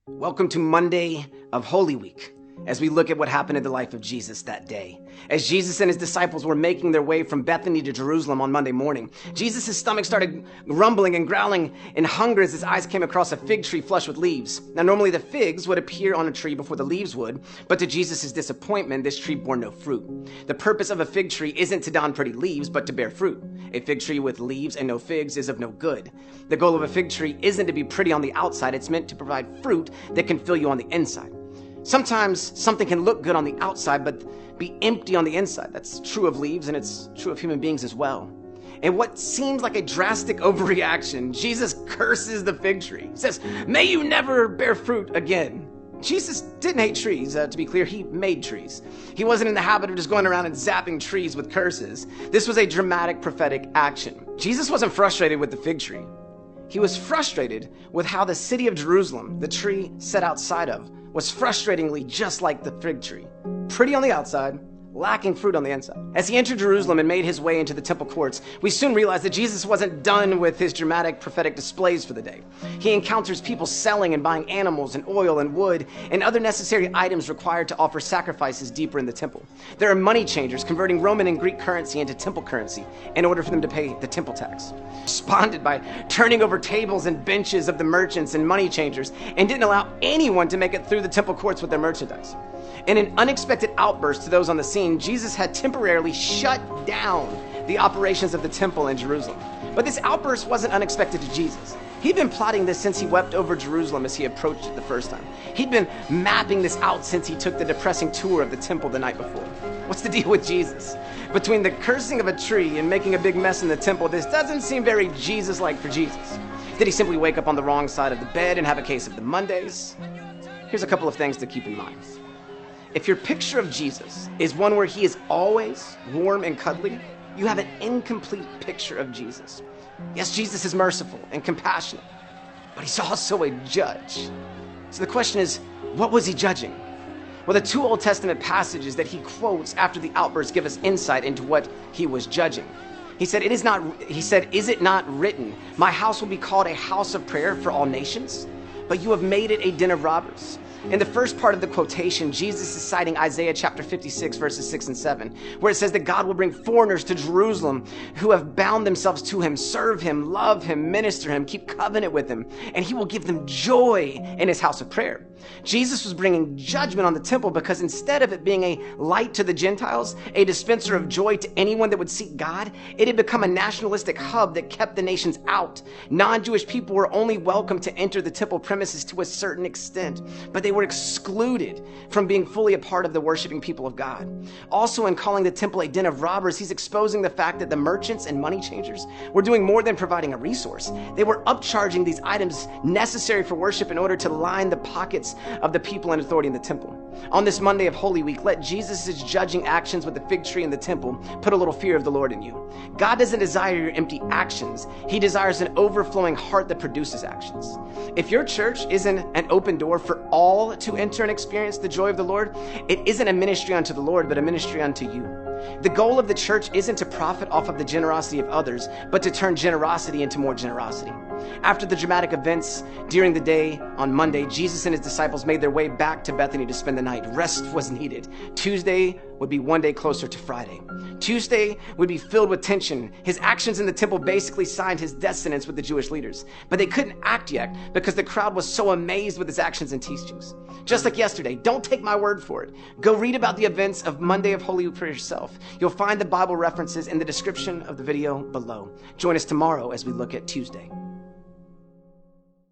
Welcome to Monday of Holy Week, as we look at what happened in the life of Jesus that day. As Jesus and his disciples were making their way from Bethany to Jerusalem on Monday morning, Jesus' stomach started rumbling and growling in hunger as his eyes came across a fig tree flushed with leaves. Now, normally the figs would appear on a tree before the leaves would, but to Jesus' disappointment, this tree bore no fruit. The purpose of a fig tree isn't to don pretty leaves, but to bear fruit. A fig tree with leaves and no figs is of no good. The goal of a fig tree isn't to be pretty on the outside, it's meant to provide fruit that can fill you on the inside. Sometimes something can look good on the outside, but be empty on the inside. That's true of leaves, and it's true of human beings as well. And what seems like a drastic overreaction, Jesus curses the fig tree. He says, "May you never bear fruit again." Jesus didn't hate trees. To be clear, he made trees. He wasn't in the habit of just going around and zapping trees with curses. This was a dramatic prophetic action. Jesus wasn't frustrated with the fig tree. He was frustrated with how the city of Jerusalem, the tree set outside of, was frustratingly just like the fig tree. Pretty on the outside, lacking fruit on the inside. As he entered Jerusalem and made his way into the temple courts, we soon realized that Jesus wasn't done with his dramatic prophetic displays for the day. He encounters people selling and buying animals and oil and wood and other necessary items required to offer sacrifices deeper in the temple. There are money changers converting Roman and Greek currency into temple currency in order for them to pay the temple tax. Responded by turning over tables and benches of the merchants and money changers and didn't allow anyone to make it through the temple courts with their merchandise. In an unexpected outburst to those on the scene, Jesus had temporarily shut down the operations of the temple in Jerusalem. But this outburst wasn't unexpected to Jesus. He'd been plotting this since he wept over Jerusalem as he approached it the first time. He'd been mapping this out since he took the depressing tour of the temple the night before. What's the deal with Jesus? Between the cursing of a tree and making a big mess in the temple, this doesn't seem very Jesus-like for Jesus. Did he simply wake up on the wrong side of the bed and have a case of the Mondays? Here's a couple of things to keep in mind. If your picture of Jesus is one where he is always warm and cuddly, you have an incomplete picture of Jesus. Yes, Jesus is merciful and compassionate, but he's also a judge. So the question is, what was he judging? Well, the two Old Testament passages that he quotes after the outburst give us insight into what he was judging. He said, "Is it not written, my house will be called a house of prayer for all nations? But you have made it a den of robbers." In the first part of the quotation, Jesus is citing Isaiah chapter 56, verses 6 and 7, where it says that God will bring foreigners to Jerusalem who have bound themselves to him, serve him, love him, minister him, keep covenant with him, and he will give them joy in his house of prayer. Jesus was bringing judgment on the temple because instead of it being a light to the Gentiles, a dispenser of joy to anyone that would seek God, it had become a nationalistic hub that kept the nations out. Non-Jewish people were only welcome to enter the temple premises to a certain extent, but they were excluded from being fully a part of the worshiping people of God. Also, in calling the temple a den of robbers, he's exposing the fact that the merchants and money changers were doing more than providing a resource. They were upcharging these items necessary for worship in order to line the pockets of the people in authority in the temple. On this Monday of Holy Week, let Jesus' judging actions with the fig tree in the temple put a little fear of the Lord in you. God doesn't desire your empty actions. He desires an overflowing heart that produces actions. If your church isn't an open door for all to enter and experience the joy of the Lord, it isn't a ministry unto the Lord, but a ministry unto you. The goal of the church isn't to profit off of the generosity of others, but to turn generosity into more generosity. After the dramatic events during the day on Monday, Jesus and his disciples made their way back to Bethany to spend the night. Rest was needed. Tuesday would be one day closer to Friday. Tuesday would be filled with tension. His actions in the temple basically signed his death sentence with the Jewish leaders, but they couldn't act yet because the crowd was so amazed with his actions and teachings. Just like yesterday, don't take my word for it. Go read about the events of Monday of Holy Week for yourself. You'll find the Bible references in the description of the video below. Join us tomorrow as we look at Tuesday.